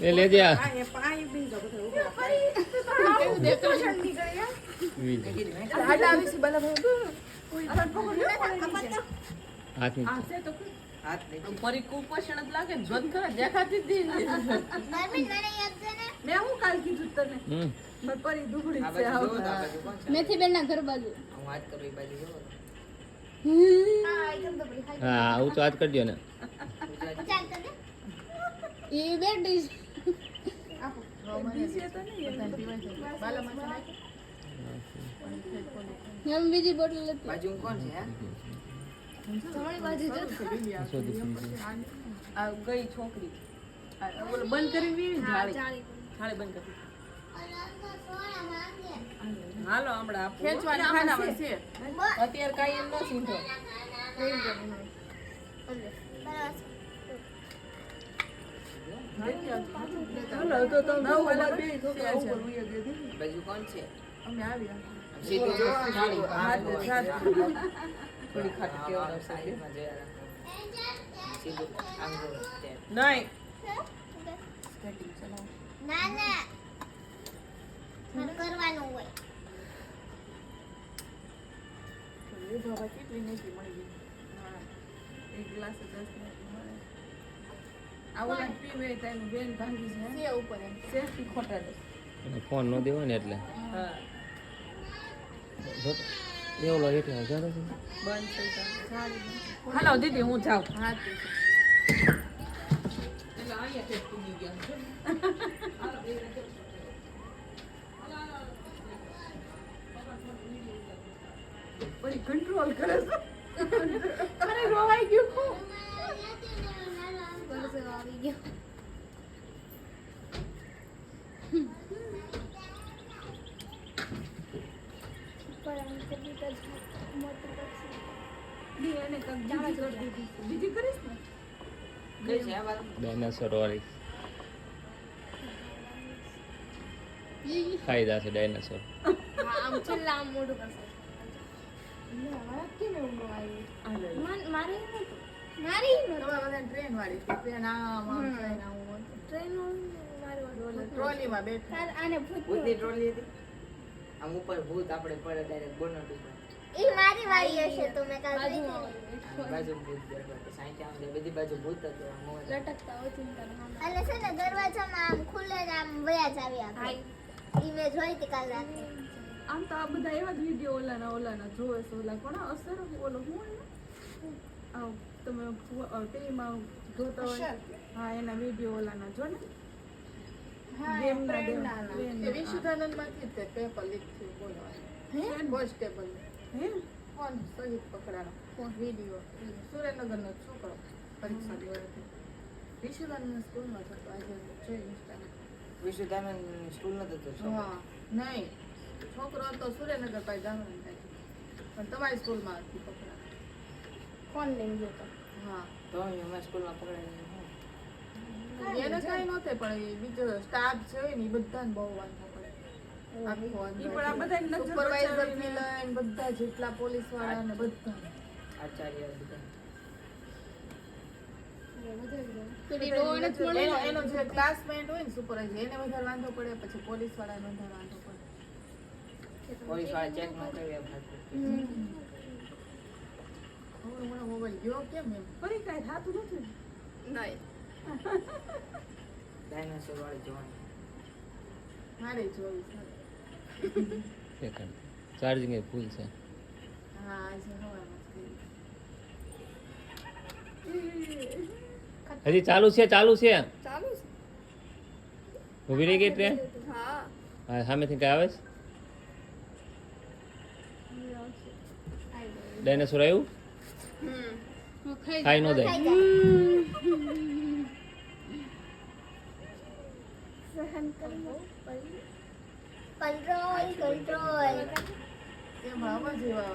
એ લેજે આ આ એ પાઈ બી જો બધું ઉભો કેવું દેખાય હાલ આવી છે બલા હાથ નીચે. આ છે તો હાથ નીચે પરી કુપોષણ જ લાગે જોત કરે દેખાતી જ નહીં મેં હું કાલ કીધું તને હમ મારી પરી દુબળી આ છે બાજુ જોવો તો આ બાજુ કોણ છે મેથી બેન ના ઘર બાજુ હું વાત કરું એ બાજુ જોવો તો. હા આવું તો હાથ કરજો ને એ બેઠી એમ બીજી બોટલ હતી બાજુ કોણ છે હા તમારી બાજુ જો આ ગઈ છોકરી આ ઓલો બંધ કરી વી થાળી થાળી બંધ કરી હાલો હમણાં આપો ખેંચવાના ખાનામાં છે અત્યારે કાઈ એમ ન સીધો હાલો તો તો બે છોકરા ઉપર ઉઈ ગઈ બાજુ કોણ છે અમે આવ્યા સીધું જો થાળી હાથ થોડી ખાટ કેવાનો છે સાઈડમાં જયા સીધું આમ જો તે નહીં કરવાનું હોય એ બાબા કેટલી નથી મળી ગઈ હા એક ગ્લાસ 10 મિનિટ મળે આવું પીવે તાઈ બેન ભાંગી છે છે ઉપર એમ સેફટી ખોટા દે એને ફોન ન દેવો ને એટલે હા એવલો એટલે હજારો છે બંધ થઈ જાય હાલો દીદી હું જાઉં હા તે એટલે અહીંયા કે પૂગી ગયા છે પરી કંટ્રોલ કરે છે અરે રોવાઈ ગયું આવી ગયો દી એને કક જાણા કરી દીધી બીજી કરીશ ને કઈ છે આ વાત ડાયનાસોર વાળી ખાઈ જશે ડાયનાસોર આમ છેલ્લા આમ મોઢું કરશે કેમ એવું આવ્યું મારે મારી તમારા બધા ટ્રેન વાળી છે ટ્રેન આમ આમ ટ્રેન આવું ટ્રેન ટ્રોલીમાં બેઠા આને ભૂત ભૂતની ટ્રોલી હતી આમ ઉપર ભૂત આપણે પડે ડાયરેક્ટ બોનટ ઉપર ઈ મારી વાળી હશે તો મેં કાલ આ બાજુ ભૂત બેઠો હતો સાઈડ આમ બધી બાજુ ભૂત હતો આમ મોજ લટકતા હોય ચિંતા એટલે છે ને દરવાજામાં આમ ખુલ્લે ને આમ વયા જ આવ્યા ભાઈ ઈ મેં જોઈ હતી કાલ રાતે આમ તો આ બધા એવા જ વિડીયો ઓલાના જોવે છે ઓલા પણ અસર ઓલો હું આવ તમે ટીવીમાં જોતા હોય હા એના વિડીયો ઓલાના જો ને વિશુદ્ધાનંદ માંથી તે પેપર લીક થયું બોલો કોન્સ્ટેબલ હે ફોન સહિત પકડાનો ફોન વિડીયો સુરેન્દ્રનગરનો છોકરો પરીક્ષા દેવા હતી વિશુદ્ધાનંદ સ્કૂલમાં હતો આજે જોઈ ઇન્સ્ટામાં વિશુદ્ધાનંદ સ્કૂલ નતો તો હા નહીં છોકરો હતો સુરેન્દ્રનગર પાસે ગામડામાં થાય પણ તમારી સ્કૂલમાં હતી પકડાનો ફોન લઈને ગયો તો હા તો અમે સ્કૂલમાં પકડાય એને કઈ નહોતે પણ એ બીજો સ્ટાફ છે ને એ બધાને બહુ વાંધો પડે સુપરવાઇઝર થી લઈને બધા જેટલા પોલીસ વાળા ને બધા આચાર્ય બધા એનો જે ક્લાસમેટ હોય ને સુપરવાઇઝર એને વધારે વાંધો પડે પછી પોલીસ વાળાને વધારે વાંધો પડે પોલીસ વાળા ચેક ન કરે એમ મોબાઈલ ગયો કેમ એમ ફરી કઈ થતું નથી નહીં ડાયનાસોર વાળી જોવાની મારે જોઈ સેકન્ડ ચાર્જિંગ એ ફૂલ છે હા આજે હવામાં હજી ચાલુ છે ચાલુ છે ઊભી રહી ગઈ ટ્રેન હા હા સામેથી કઈ આવે છે ડાયનાસોર આવ્યું ખાઈ ન જાય સહન કરવું કંટ્રોલ એમાં આવા જેવા